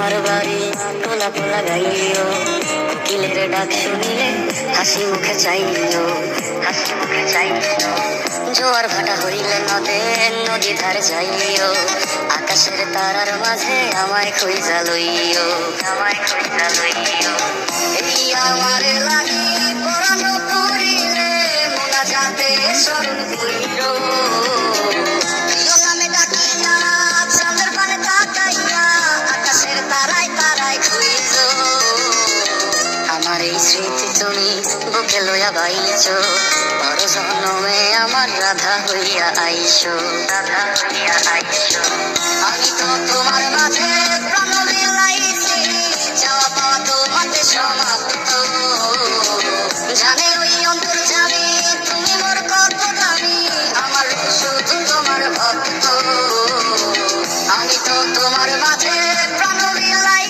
আমার বাড়ি পোলা পোলা গাইও, কোকিলের ডাক শুনিলে হাসি মুখে চাইও, হাসি মুখে চাইও। জোয়ার ভাটা হইলে নদে নদী ধারে যাইও, আকাশের তারার মাঝে আমায় খুঁজা লইও, আমায় খুঁজা লইও। এই আমার লাগি পরানো পুরিলে মোনা যাতে স্মরণ করিও, প্রিয় নামে ডাকিয়া চাঁদের পানে তাকাইয়া আকাশের তারায় তারায় খুঁজো। আমার এই স্মৃতি তুমি বুকে লইয়া বাইছো, বড় জন্মে আমার রাধা হইয়া আইসো, রাধা হইয়া আইসো। আমি তো তোমার মাঝে প্রাণ বিলাইছি, যাওয়া পাওয়া তোমাতে সমাপ্ত। জানে ওই অন্তর জানি তুমি মোর কত দামি, আমার শুধু তোমার ভক্ত। আমি তো তোমার মাঝে প্রাণ বিলাই